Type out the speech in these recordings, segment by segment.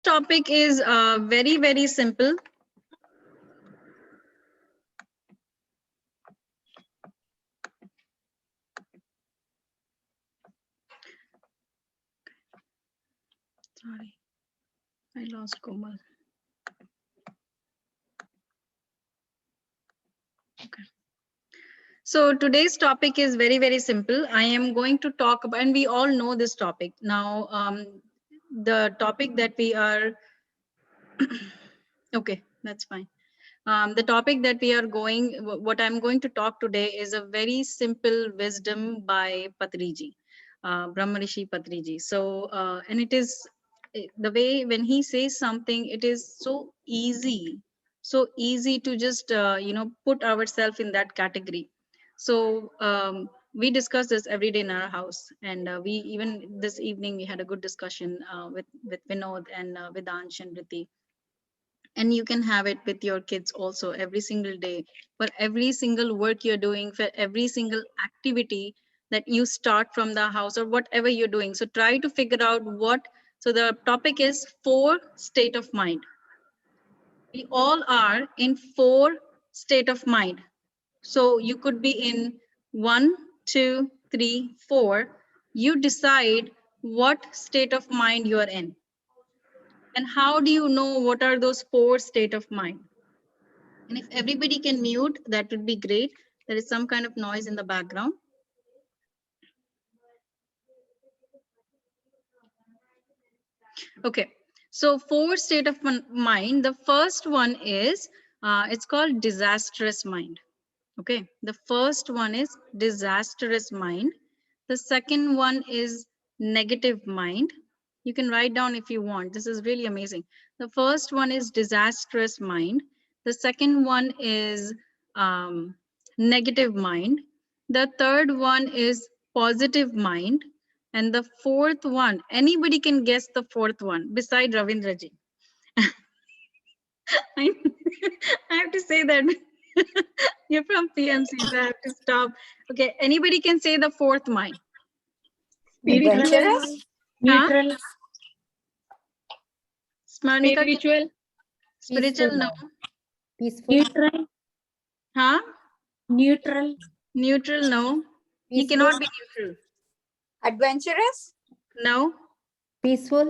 topic is very, very simple. Sorry, I lost Komal. Okay. So today's topic is very, very simple. I am going to talk about, and we all know this topic. Now, the topic that we are, okay, that's fine. The topic that we are what I'm going to talk today is a very simple wisdom by Patriji, Brahmarshi Patriji. So, and it is the way when he says something, it is so easy to just, put ourselves in that category. So we discuss this every day in our house, and we even this evening we had a good discussion with Vinod and Vedansh and Riti. And you can have it with your kids also every single day, for every single work you're doing, for every single activity that you start from the house or whatever you're doing. So try to figure out so the topic is 4 state of mind. We all are in 4 state of mind. So you could be in 1, 2, 3, 4. You decide what state of mind you are in. And how do you know what are those 4 state of mind? And if everybody can mute, that would be great. There is some kind of noise in the background. Okay, so 4 state of mind. The first one is, it's called disastrous mind. Okay, the first one is disastrous mind. The second one is negative mind. You can write down if you want. This is really amazing. The first one is disastrous mind. The second one is negative mind. The third one is positive mind. And the fourth one, anybody can guess the fourth one beside Ravindraji. I have to say that. You're from PMC, so I have to stop. Okay, anybody can say the fourth mind. Adventurous? Neutral. Smarnika, Spiritual. spiritual, no. Peaceful. Neutral. Huh? Neutral. Neutral, no. He Peaceful. cannot be neutral. Adventurous? No, Peaceful.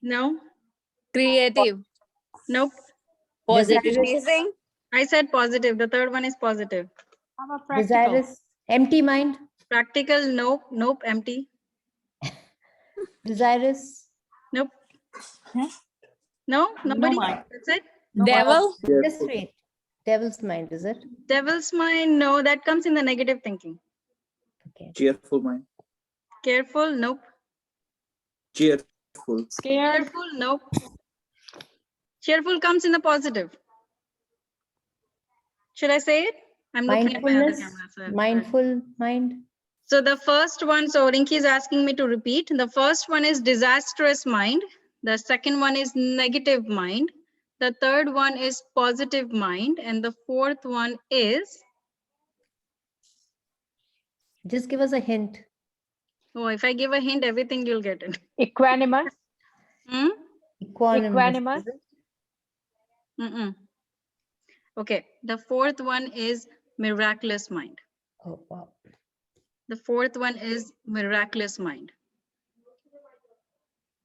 no, Creative. nope. Positive. Pleasing? I said positive. The third one is positive. How about practical? Desirous. Empty mind. Practical, nope, nope, empty. Desirous. Nope. Huh? No, nobody. mind. That's it. Devil. Just wait. Devil's mind, is it? Devil's mind, no, that comes in the negative thinking. Okay. Cheerful mind. Careful, nope. Cheerful. Scared. Cheerful, nope. Cheerful comes in the positive. Should I say it? I'm looking at my other Mindfulness. camera. So Mindful mind. So the first one, so Rinki is asking me to repeat. The first one is disastrous mind. The second one is negative mind. The third one is positive mind. And the fourth one is, Just give us a hint. oh, if I give a hint, everything you'll get it. Equanimous. Hmm? Equanimous. Equanimous. is it? Mm-mm. Okay, the fourth one is miraculous mind. Oh, wow. The fourth one is miraculous mind.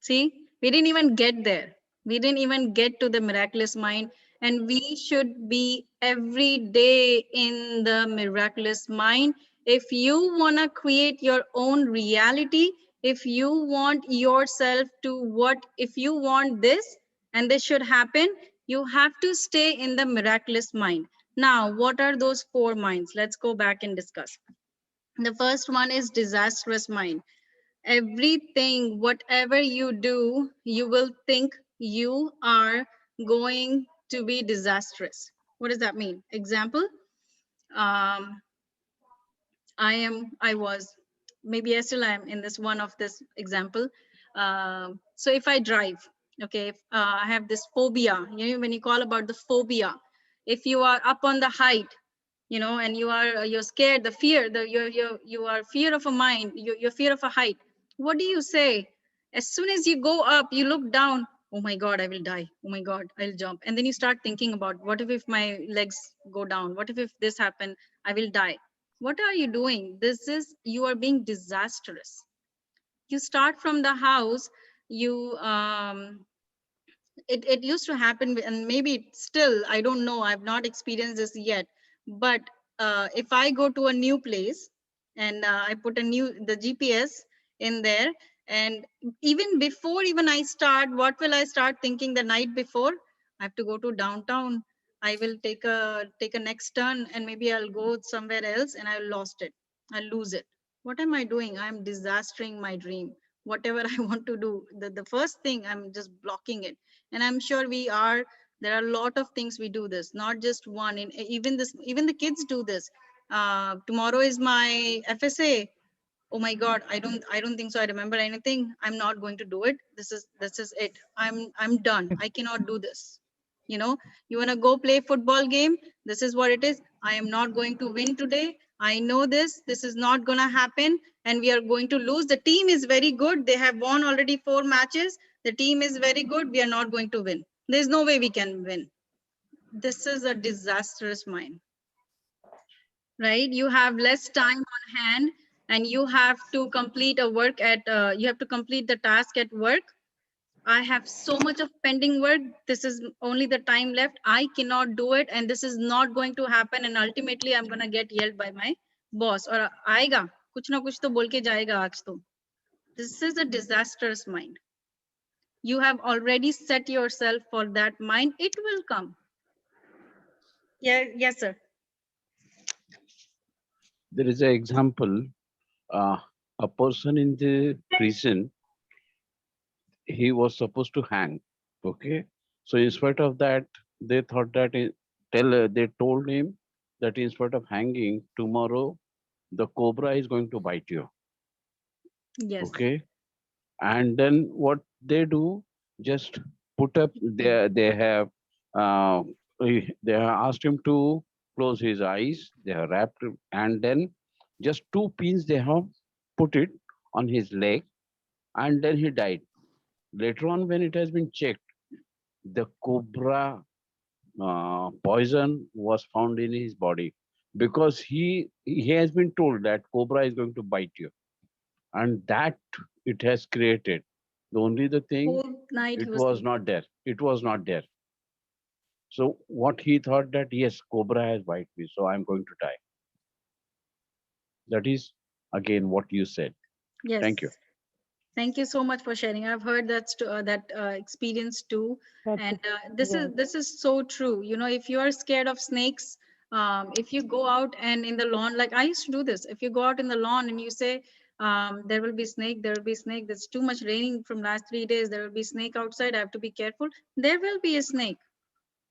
See, we didn't even get there. We didn't even get to the miraculous mind. And we should be every day in the miraculous mind. If you want to create your own reality, if you want yourself to if you want this and this should happen, you have to stay in the miraculous mind. Now, what are those 4 minds? Let's go back and discuss. The first one is disastrous mind. Everything, whatever you do, you will think you are going to be disastrous. What does that mean? Example, I was, maybe I still am in this one of this example. So if I drive, okay, if, I have this phobia, you know, when you call about the phobia, if you are up on the height, you know, and you're scared, the fear, you are fear of a mind, you're fear of a height. What do you say? As soon as you go up, you look down. oh my God, I will die. Oh my God, I'll jump. And then you start thinking about, what if my legs go down? What if this happen? I will die. What are you doing? You are being disastrous. You start from the house, it used to happen, and maybe still, I don't know, I've not experienced this yet, but if I go to a new place and I put the GPS in there, and even I start, what will I start thinking the night before? I have to go to downtown. I will take a next turn, and maybe I'll go somewhere else, and I'll lose it. What am I doing? I'm disastering my dream. Whatever I want to do, the first thing, I'm just blocking it. And I'm sure there are a lot of things we do this, not just one. Even the kids do this. Tomorrow is my FSA. Oh my God, I don't think so, I remember anything. I'm not going to do it. This is it. I'm done. I cannot do this. You want to go play football game? This is what it is. I am not going to win today. I know this is not going to happen, and we are going to lose. The team is very good. They have won already 4 matches. The team is very good. We are not going to win. There's no way we can win. This is a disastrous mind, right? You have less time on hand, and you have to complete you have to complete the task at work. I have so much of pending work. This is only the time left. I cannot do it, and this is not going to happen. And ultimately, I'm gonna get yelled by my boss. Or आएगा, कुछ ना कुछ तो बोल के जाएगा आज तो. This is a disastrous mind. You have already set yourself for that mind. It will come. Yeah, yes, sir. There is an example, a person in the prison, he was supposed to hang. Okay. So in spite of that, they thought that they told him that in spite of hanging, tomorrow the cobra is going to bite you. Yes. Okay. And then what they do, just put up, they have asked him to close his eyes, they have wrapped him, and then just 2 pins they have put it on his leg, and then he died. Later on, when it has been checked, the cobra poison was found in his body, because he has been told that cobra is going to bite you, and that it has created. The only the thing, Whole night he it was was thinking. not there. It was not there. So what he thought that, yes, cobra has bite me, so I'm going to die. That is again what you said. Yes. Thank you. Thank you so much for sharing. I've heard that experience too, and this is so true. If you are scared of snakes, if you go out and in the lawn, like I used to do this. If you go out in the lawn and you say, there will be snake, there will be snake. There's too much raining from last 3 days. There will be snake outside. I have to be careful. There will be a snake.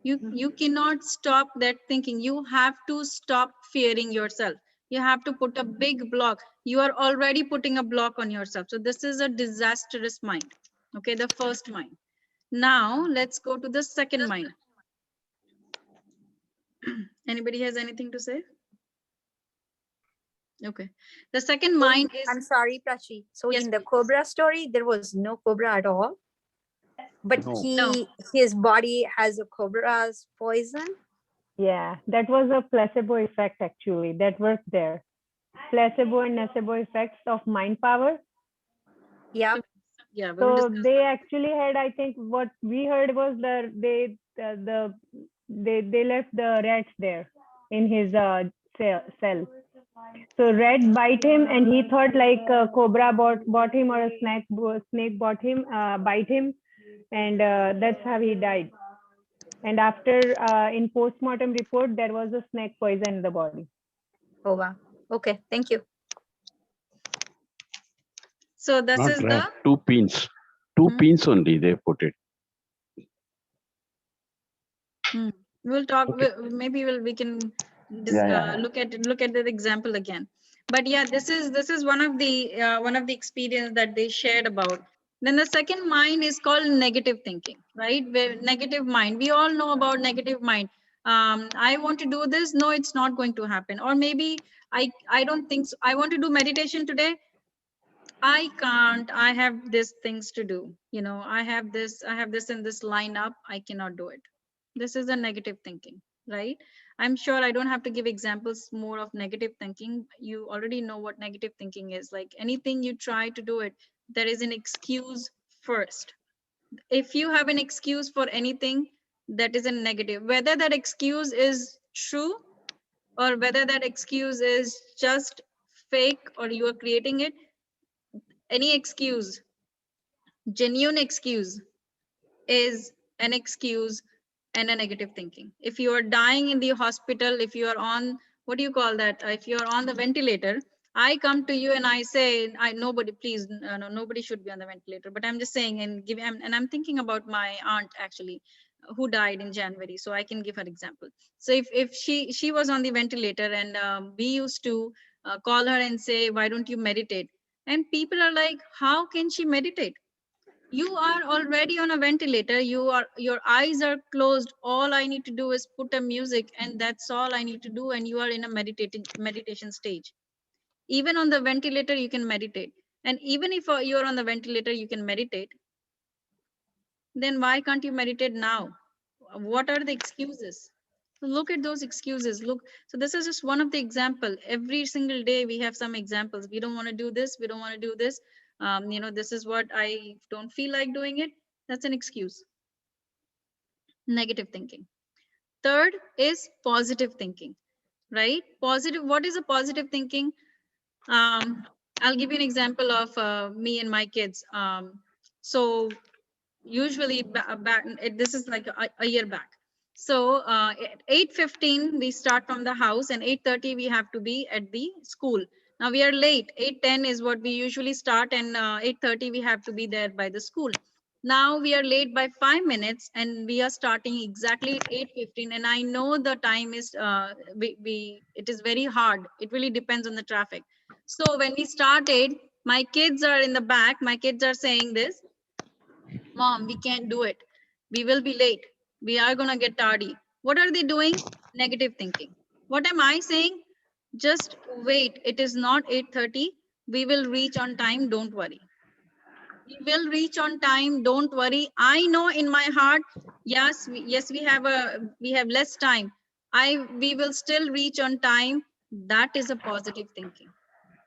You cannot stop that thinking. You have to stop fearing yourself. You have to put a big block. You are already putting a block on yourself. So this is a disastrous mind. Okay, the first mind. Now let's go to the second mind. Anybody has anything to say? Okay, the second mind is, I'm sorry, Prachee. So Yes, in the please. Cobra story, there was no Cobra at all. But No. No. his body has a Cobra's poison. Yeah, that was a placebo effect actually that worked there. Placebo and nocebo effects of mind power. Yeah. Yeah, we will So discuss they that. actually had, I think, what we heard was that they left the rats there in his cell. So rat bite him, and he thought like a cobra bought him, or a snake bought him, bite him, and that's how he died. And after in postmortem report, there was a snake poison in the body. Oh wow. Okay. Thank you. So this Not is rat, 2 pins. 2 pins only they put it. We'll talk. Okay. Maybe we can Yeah. look at the example again. But yeah, this is one of the experience that they shared about. Then the second mind is called negative thinking, right? Where negative mind. We all know about negative mind. I want to do this. No, it's not going to happen. Or maybe I don't think so. I want to do meditation today. I can't, I have these things to do, I have this in this lineup, I cannot do it. This is a negative thinking, right? I'm sure I don't have to give examples more of negative thinking. You already know what negative thinking is. Like anything you try to do it, there is an excuse first. If you have an excuse for anything, that is a negative, whether that excuse is true or whether that excuse is just fake or you are creating it. Any excuse, genuine excuse, is an excuse and a negative thinking. If you are dying in the hospital, if you are on, what do you call that? If you are on the ventilator, I come to you and I say, nobody, please, no, nobody should be on the ventilator. But I'm just saying, and I'm thinking about my aunt actually, who died in January. So I can give her example. So if she was on the ventilator and we used to call her and say, why don't you meditate? And people are like, how can she meditate? You are already on a ventilator, your eyes are closed, all I need to do is put a music and that's all I need to do, and you are in a meditation stage. Even on the ventilator you can meditate, and even if you're on the ventilator you can meditate, then why can't you meditate now? What are the excuses? Look at those excuses. Look, so this is just one of the example. Every single day we have some examples. We don't want to do this, we don't want to do this, this is what I don't feel like doing it. That's an excuse. Negative thinking. Third is positive thinking, right? Positive, what is a positive thinking? I'll give you an example of me and my kids. So usually back, this is like a year back. So at 8:15 we start from the house and 8:30 we have to be at the school. Now we are late. 8:10 is what we usually start, and 8:30 we have to be there by the school. Now we are late by 5 minutes and we are starting exactly at 8:15, and I know the time is it is very hard. It really depends on the traffic. So when we started, my kids are in the back, my kids are saying this, Mom, we can't do it. We will be late. We are going to get tardy. What are they doing? Negative thinking. What am I saying? Just wait. It is not 8:30. We will reach on time. Don't worry. We will reach on time. Don't worry. I know in my heart, yes, we have less time. We will still reach on time. That is a positive thinking.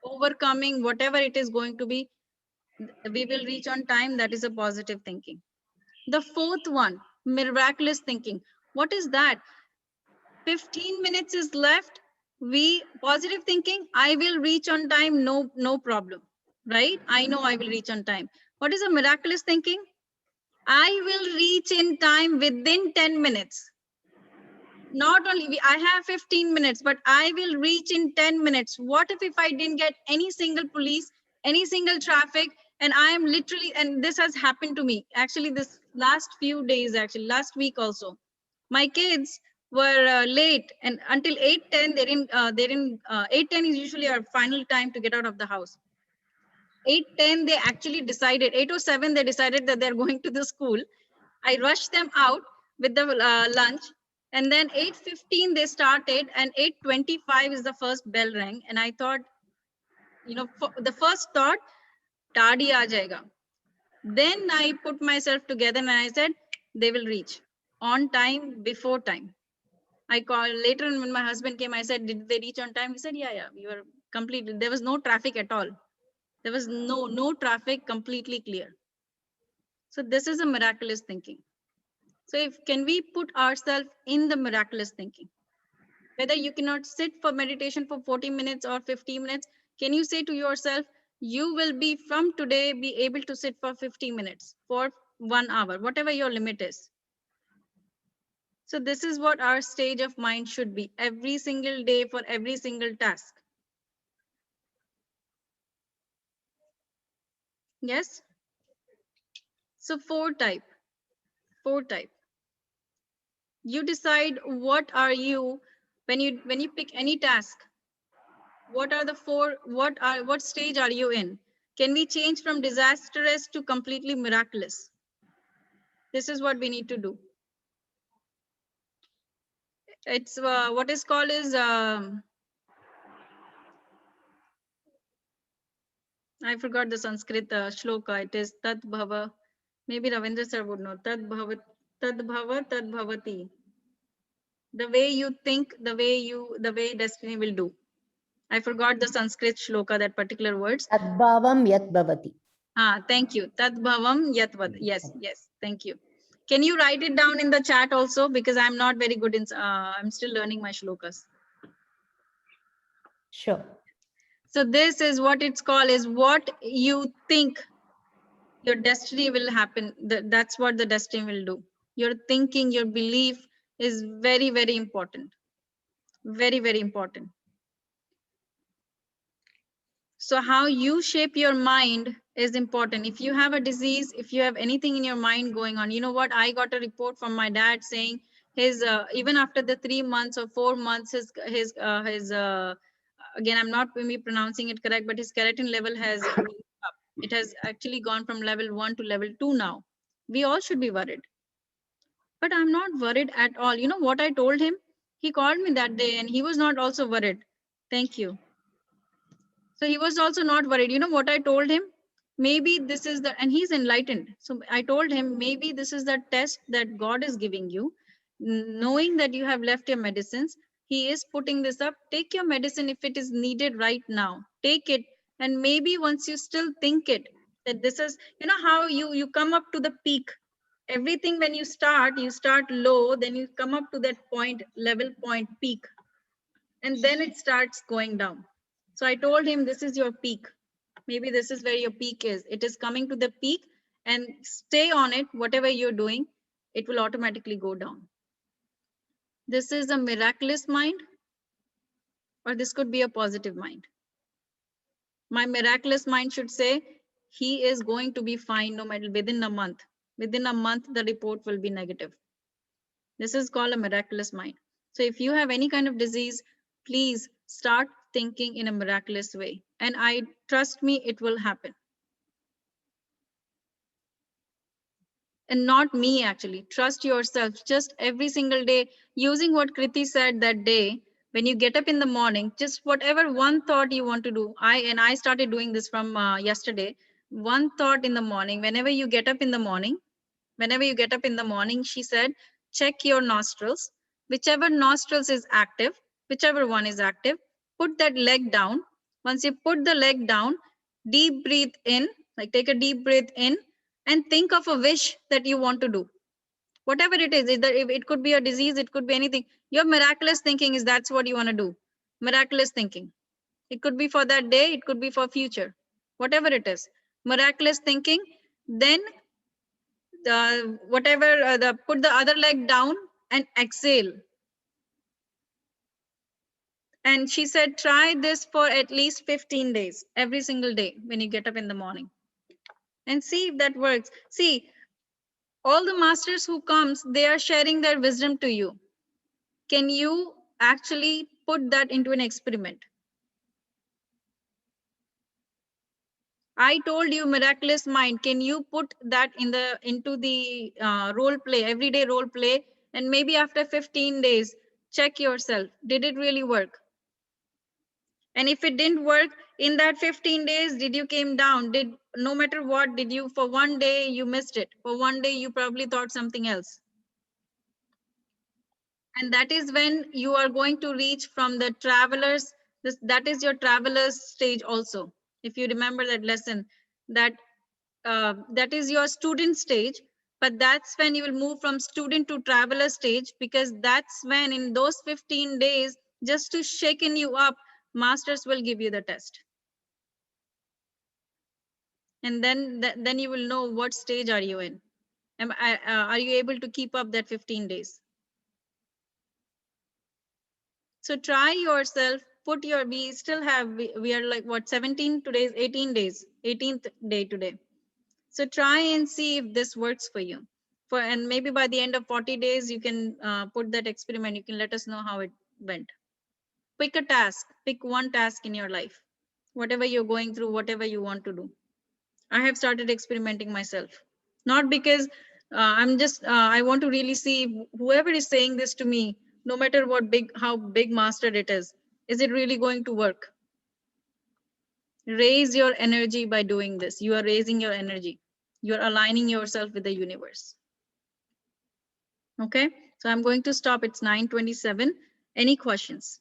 Overcoming whatever it is going to be, we will reach on time. That is a positive thinking. The fourth one, miraculous thinking. What is that? 15 minutes is left. Positive thinking, I will reach on time, no problem, right? I know I will reach on time. What is a miraculous thinking? I will reach in time within 10 minutes. Not only I have 15 minutes, but I will reach in 10 minutes. What if I didn't get any single police, any single traffic, and I am literally, and this has happened to me actually this last few days, actually last week also. My kids were late, and until 8:10 they didn't 8:10 is usually our final time to get out of the house. 8:10 they actually decided, 8:07 they decided that they're going to the school. I rushed them out with the lunch, and then 8:15 they started, and 8:25 is the first bell rang, and I thought, the first thought, tardy aa jayega. Then I put myself together and I said, they will reach on time, before time. I called later, and when my husband came, I said, did they reach on time? He said, yeah, we were completely, there was no traffic at all. There was no traffic, completely clear. So this is a miraculous thinking. So can we put ourselves in the miraculous thinking? Whether you cannot sit for meditation for 40 minutes or 50 minutes, can you say to yourself, you will be from today be able to sit for 50 minutes, for 1 hour, whatever your limit is. So this is what our stage of mind should be every single day for every single task. Yes. So four type. You decide what are you, when you pick any task, what are the four, what stage are you in? Can we change from disastrous to completely miraculous? This is what we need to do. It's what is called is I forgot the Sanskrit shloka. It is Tad Bhava. Maybe Ravindra sir would know. Tad Bhava, Tad Bhava, Tad Bhavati. The way you think, the way destiny will do. I forgot the Sanskrit shloka, that particular words. Tadbhavam yat bhavati. Thank you. Tad Bhavam Yatvad. Yes, yes. Thank you. Can you write it down in the chat also? Because I'm not very good in, I'm still learning my shlokas. Sure. So this is what it's called, is what you think your destiny will happen. That's what the destiny will do. Your thinking, your belief is very, very important. Very, very important. So how you shape your mind is important. If you have a disease, if you have anything in your mind going on, you know what? I got a report from my dad saying his even after the 3 months or 4 months, his again, I'm not maybe pronouncing it correct, but his keratin level has gone up. It has actually gone from level 1 to level 2 now. We all should be worried. But I'm not worried at all. You know what I told him? He called me that day and he was not also worried. Thank you. So he was also not worried. You know what I told him? Maybe this is the, and he's enlightened. So I told him, maybe this is the test that God is giving you, knowing that you have left your medicines. He is putting this up. Take your medicine if it is needed right now. Take it. And maybe once you still think it, that this is, you know how you come up to the peak. Everything when you start low, then you come up to that point, level point, peak. And then it starts going down. So I told him, this is your peak. Maybe this is where your peak is. It is coming to the peak, and stay on it. Whatever you're doing, it will automatically go down. This is a miraculous mind, or this could be a positive mind. My miraculous mind should say, he is going to be fine no matter within a month. Within a month, the report will be negative. This is called a miraculous mind. So if you have any kind of disease, please start thinking in a miraculous way. And I trust me, it will happen. And not me, actually. Trust yourself. Just every single day, using what Kriti said that day, when you get up in the morning, just whatever one thought you want to do. I started doing this from yesterday. One thought in the morning, whenever you get up in the morning, she said, check your nostrils. Whichever nostrils is active, whichever one is active, put that leg down. Once you put the leg down, deep breathe in, like take a deep breath in, and think of a wish that you want to do. Whatever it is, either it could be a disease, it could be anything. Your miraculous thinking is that's what you want to do. Miraculous thinking. It could be for that day, it could be for future. Whatever it is. Miraculous thinking. Then put the other leg down and exhale. And she said, try this for at least 15 days, every single day when you get up in the morning, and see if that works. See, all the masters who comes, they are sharing their wisdom to you. Can you actually put that into an experiment? I told you miraculous mind. Can you put that into the role play, everyday role play? And maybe after 15 days, check yourself. Did it really work? And if it didn't work in that 15 days, did you came down? No matter what, did you, for one day you missed it? For one day you probably thought something else. And that is when you are going to reach from the travelers. That is your travelers stage also. If you remember that lesson, that is your student stage, but that's when you will move from student to traveler stage, because that's when in those 15 days, just to shaken you up, masters will give you the test. And then you will know what stage are you in. Are you able to keep up that 15 days? So try yourself, we are like what, 17, today's 18 days, 18th day today. So try and see if this works for you. And maybe by the end of 40 days, you can put that experiment. You can let us know how it went. Pick a task, pick one task in your life, whatever you're going through, whatever you want to do. I have started experimenting myself, not because I want to really see whoever is saying this to me, no matter how big master it is it really going to work? Raise your energy by doing this. You are raising your energy. You're aligning yourself with the universe. Okay, so I'm going to stop. It's 9:27. Any questions?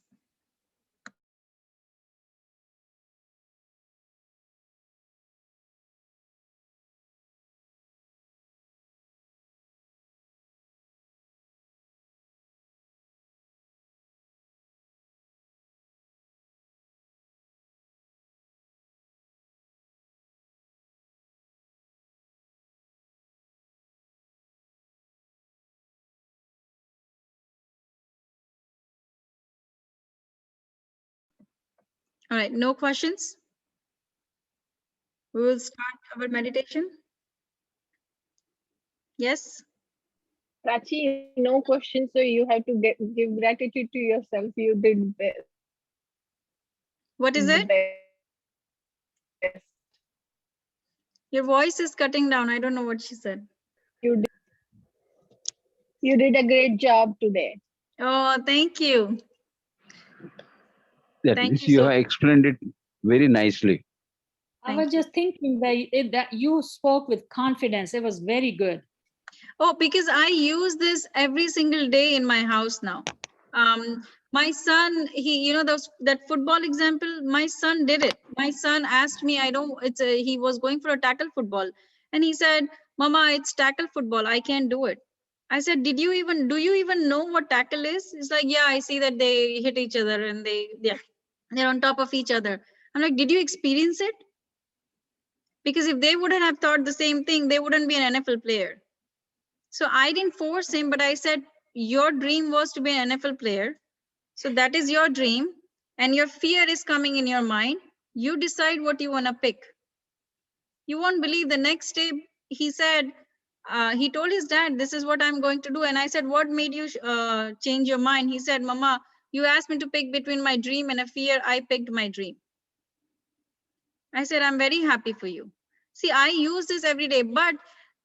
All right, no questions. We will start our meditation. Yes. Prachi, no question. So you have to give gratitude to yourself. You did What is the it? best. Your voice is cutting down. I don't know what she said. You did a great job today. Oh, thank you. That Thank means you you so have explained it very nicely. I Thank was you. just thinking that you spoke with confidence. It was very good. Oh, because I use this every single day in my house now. My son, that football example, my son did it. My son asked me, he was going for a tackle football. And he said, Mama, it's tackle football. I can't do it. I said, do you even know what tackle is? It's like, yeah, I see that they hit each other and they're on top of each other. I'm like, did you experience it? Because if they wouldn't have thought the same thing, they wouldn't be an NFL player. So I didn't force him, but I said, your dream was to be an NFL player. So that is your dream. And your fear is coming in your mind. You decide what you want to pick. You won't believe the next day he said, he told his dad, this is what I'm going to do. And I said, what made you change your mind? He said, Mama, you asked me to pick between my dream and a fear. I picked my dream. I said, I'm very happy for you. See, I use this every day, but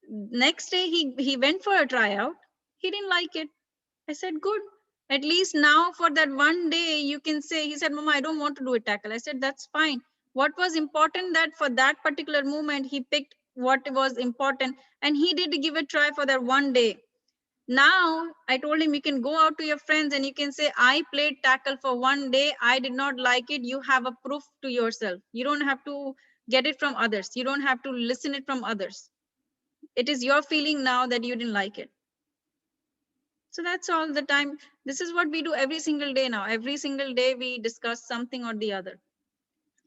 next day he went for a tryout. He didn't like it. I said, good. At least now for that one day, you can say, he said, Mama, I don't want to do a tackle. I said, that's fine. What was important that for that particular moment, he picked what was important and he did give a try for that one day. Now I told him, you can go out to your friends and you can say, I played tackle for one day. I did not like it. You have a proof to yourself. You don't have to get it from others. You don't have to listen it from others. It is your feeling now that you didn't like it. So that's all the time. This is what we do every single day now. Every single day we discuss something or the other,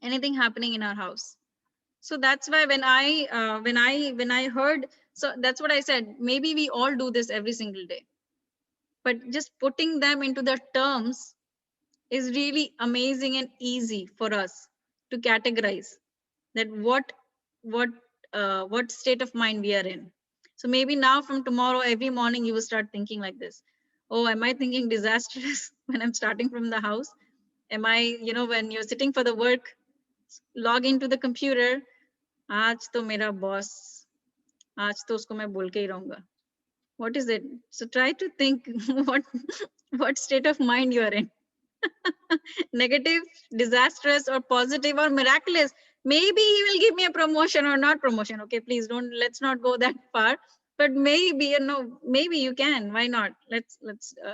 anything happening in our house. So that's why when I heard, so that's what I said, maybe we all do this every single day, but just putting them into the terms is really amazing and easy for us to categorize that what state of mind we are in. So maybe now from tomorrow, every morning you will start thinking like this. Oh, am I thinking disastrous when I'm starting from the house? Am I, when you're sitting for the work, log into the computer, आज तो मेरा boss, आज तो उसको मैं बोल के ही रहूंगा. What is it? So try to think what state of mind you are in. Negative, disastrous, or positive, or miraculous. Maybe he will give me a promotion or not promotion. Okay, please let's not go that far. But maybe, maybe you can. Why not? Let's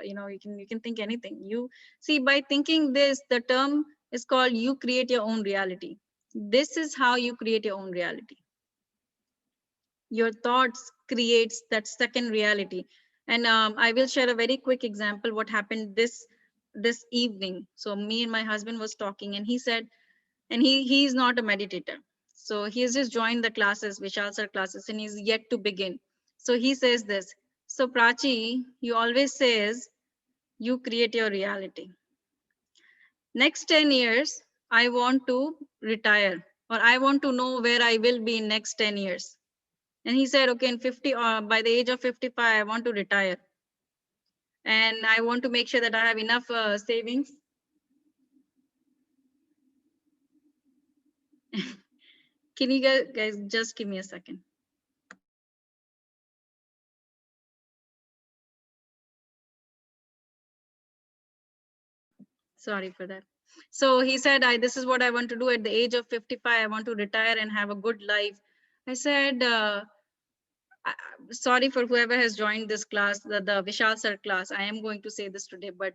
you can think anything. You see, by thinking this, the term is called you create your own reality. This is how you create your own reality. Your thoughts creates that second reality. And I will share a very quick example what happened this evening. So me and my husband was talking and he said, and he's not a meditator, so he has just joined the classes, Vishal sir classes, and he's yet to begin. So he says this, so Prachi, you always says you create your reality. Next 10 years I want to retire, or I want to know where I will be in next 10 years. And he said, okay, in 50, by the age of 55, I want to retire. And I want to make sure that I have enough savings. Can you guys just give me a second? Sorry for that. So he said, this is what I want to do at the age of 55. I want to retire and have a good life. I said, sorry for whoever has joined this class, the Vishal sir class. I am going to say this today, but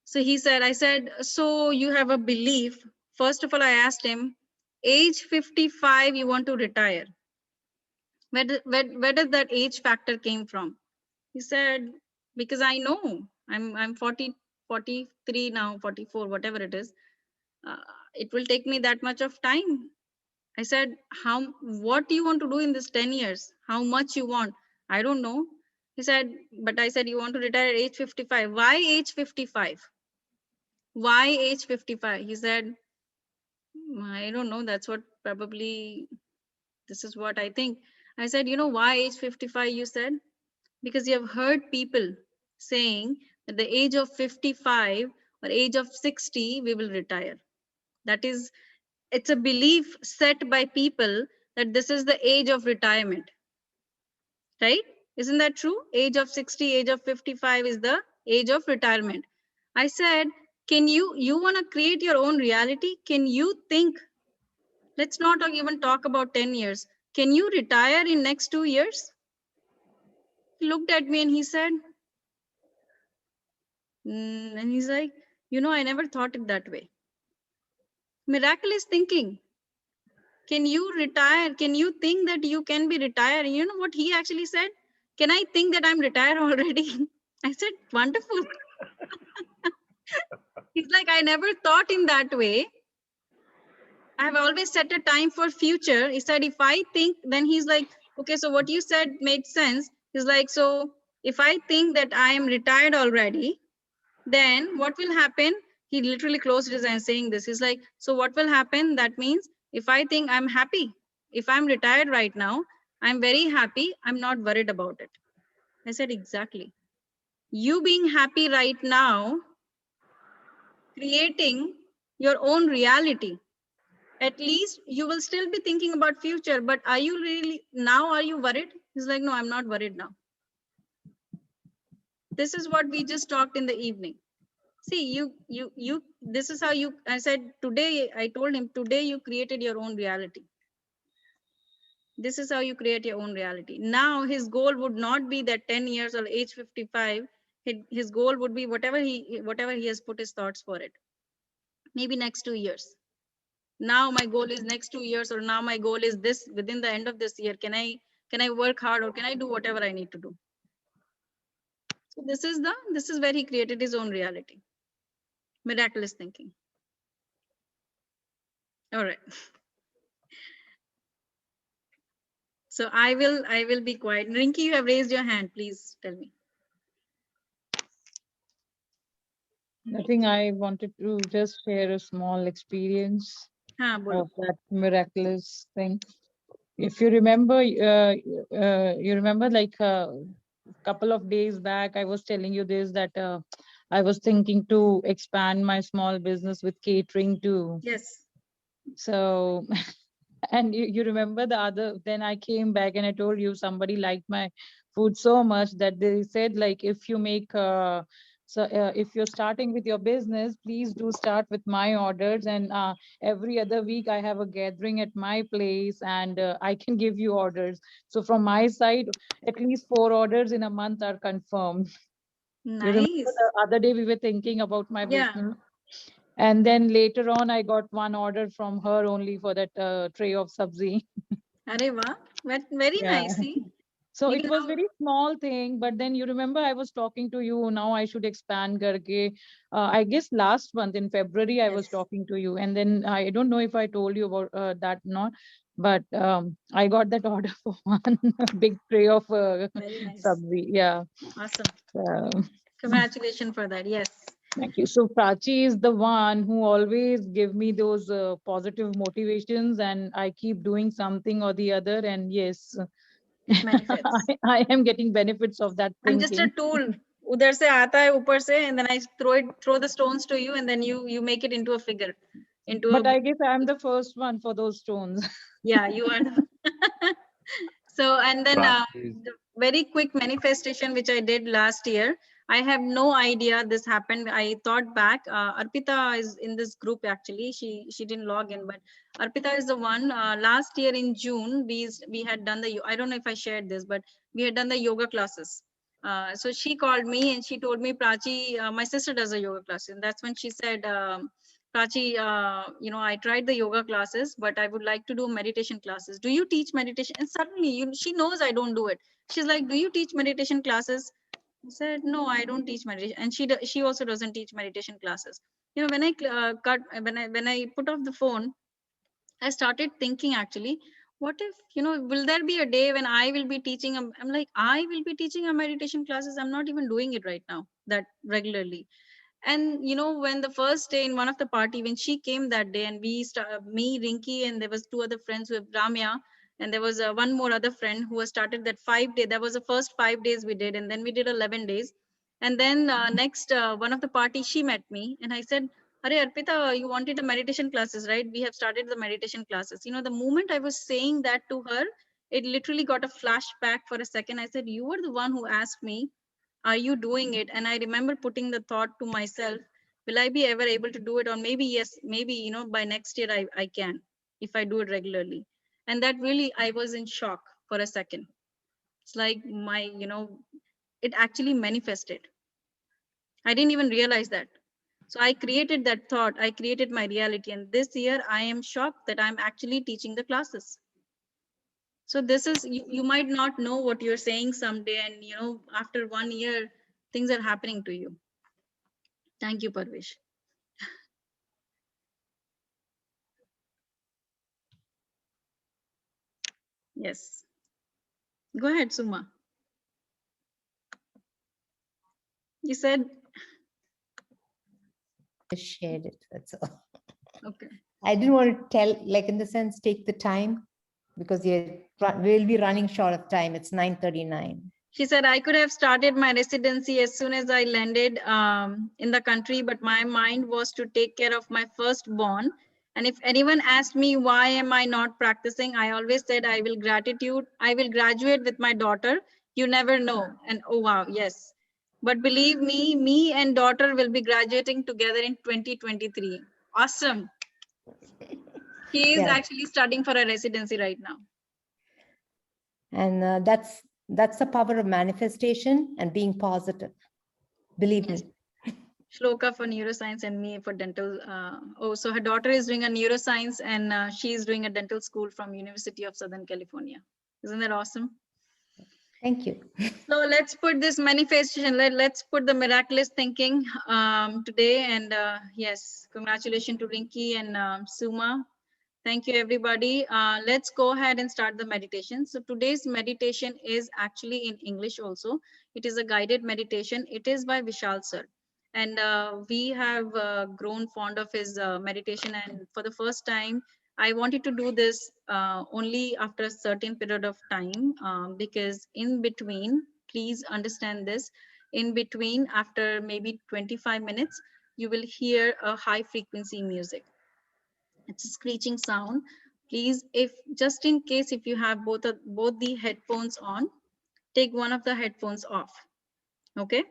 so he said, I said, so you have a belief. First of all, I asked him, age 55, you want to retire. Where does that age factor came from? He said, because I know I'm 40, 43 now, 44, whatever it is. It will take me that much of time. I said, what do you want to do in this 10 years? How much you want? I don't know. He said, but I said, you want to retire at age 55. Why age 55? Why age 55? He said, I don't know. That's what probably, this is what I think. I said, you know why age 55? You said, because you have heard people saying at the age of 55 or age of 60, we will retire. That is, it's a belief set by people that this is the age of retirement, right? Isn't that true? Age of 60, age of 55 is the age of retirement. I said, can you want to create your own reality? Can you think, let's not even talk about 10 years. Can you retire in next 2 years? He looked at me and he said, and he's like, I never thought it that way. Miraculous thinking. Can you retire? Can you think that you can be retired? You know what he actually said? Can I think that I'm retired already? I said, wonderful. He's like, I never thought in that way. I have always set a time for future. He said, if I think, then he's like, okay, so what you said made sense. He's like, so if I think that I am retired already, then what will happen? He literally closed his eyes saying this. He's like, so what will happen? That means if I think I'm happy, if I'm retired right now, I'm very happy. I'm not worried about it. I said, exactly. You being happy right now, creating your own reality. At least you will still be thinking about future, but are you really, now are you worried? He's like, no, I'm not worried now. This is what we just talked in the evening. See, this is how I said today, I told him, today you created your own reality. This is how you create your own reality. Now his goal would not be that 10 years or age 55. His goal would be whatever he has put his thoughts for it. Maybe next 2 years. Now my goal is next 2 years, or now my goal is this, within the end of this year, can I work hard, or can I do whatever I need to do? So this is where he created his own reality. Miraculous thinking. All right. So I will be quiet. Rinki, you have raised your hand. Please tell me. I think I wanted to just share a small experience Haan, bolo. of that miraculous thing. If you remember, like a couple of days back, I was telling you this, that I was thinking to expand my small business with catering too. Yes. So, and you remember then I came back and I told you somebody liked my food so much that they said, like, if you make if you're starting with your business, please do start with my orders, and every other week I have a gathering at my place, and I can give you orders. So from my side, at least 4 orders in a month are confirmed. You remember Nice. the other day we were thinking about my Yeah. business, and then later on I got one order from her only for that tray of sabzi. Arey wah. Very Yeah. nice. See? So You it was know, very small thing, but then you remember I was talking to you. Now I should expand karke. I guess last month in February I was yes. talking to you, and then I don't know if I told you about that not, but I got that order for one big tray of Very nice. sabzi. Yeah. Awesome. So, Congratulations for that. Yes. thank you. So Prachi is the one who always give me those positive motivations, and I keep doing something or the other, and yes, It manifests. I am getting benefits of that I'm just a thinking. tool. Udhar se aata hai, upar se, and then I throw the stones to you, and then you make it into a figure, into But a, I guess I'm the first one for those stones. yeah, you are. So, and then Prachee is the very quick manifestation which I did last year. I have no idea this happened. I thought back. Arpita is in this group actually. She didn't log in, but Arpita is the one. Last year in June, we had done the. I don't know if I shared this, but we had done the yoga classes. So she called me and she told me, Prachi, my sister does a yoga class, and that's when she said, Prachi, I tried the yoga classes, but I would like to do meditation classes. Do you teach meditation? And suddenly, she knows I don't do it. She's like, do you teach meditation classes? I said, no, I don't teach meditation. And she also doesn't teach meditation classes. When I when I put off the phone, I started thinking actually, what if, will there be a day when I will be teaching, I'm like, I will be teaching a meditation classes. I'm not even doing it right now that regularly. And when the first day in one of the party, when she came that day, and me, Rinky, and there was two other friends with Ramya, and there was one more other friend who has started that 5 day. That was the first 5 days we did, and then we did 11 days. And then next one of the party, she met me, and I said, Hare Arpita, you wanted a meditation classes, right? We have started the meditation classes. The moment I was saying that to her, it literally got a flashback for a second. I said, you were the one who asked me, are you doing it? And I remember putting the thought to myself, will I be ever able to do it? Or maybe yes, maybe by next year I can, if I do it regularly. And that really, I was in shock for a second. It's like it actually manifested. I didn't even realize that. So I created that thought, I created my reality, and this year I am shocked that I'm actually teaching the classes. So this is, you might not know what you're saying someday, and after 1 year things are happening to you. Thank you, Parvesh. Yes, go ahead, Suma. You said Just shared it, that's all. okay. I didn't want to tell, like in the sense, take the time because we'll be running short of time. It's 9:39. She said, I could have started my residency as soon as I landed in the country, but my mind was to take care of my firstborn. And if anyone asked me why am I not practicing, I always said I will graduate with my daughter. You never know. And oh wow, yes. But believe me, me and daughter will be graduating together in 2023. Awesome. She is Yeah. actually studying for a residency right now. And that's the power of manifestation and being positive. Believe me. Shloka for neuroscience and me for dental. So her daughter is doing a neuroscience and she is doing a dental school from University of Southern California. Isn't that awesome? Thank you. So let's put this manifestation, let's put the miraculous thinking today. And yes, congratulations to Rinki and Suma. Thank you, everybody. Let's go ahead and start the meditation. So today's meditation is actually in English also. It is a guided meditation. It is by Vishal sir. And we have grown fond of his meditation. And for the first time, I wanted to do this only after a certain period of time because in between, please understand this, in between, after maybe 25 minutes, you will hear a high frequency music. It's a screeching sound. Please, if just in case if you have both the headphones on, take one of the headphones off. Okay,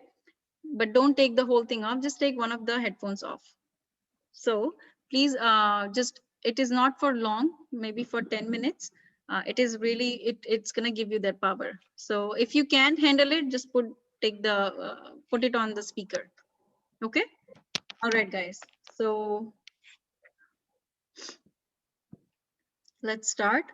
but don't take the whole thing off, just take one of the headphones off. So please it is not for long, maybe for 10 minutes. It is really, it's gonna give you that power. So if you can't handle it, just put it on the speaker. Okay, all right guys, so let's start.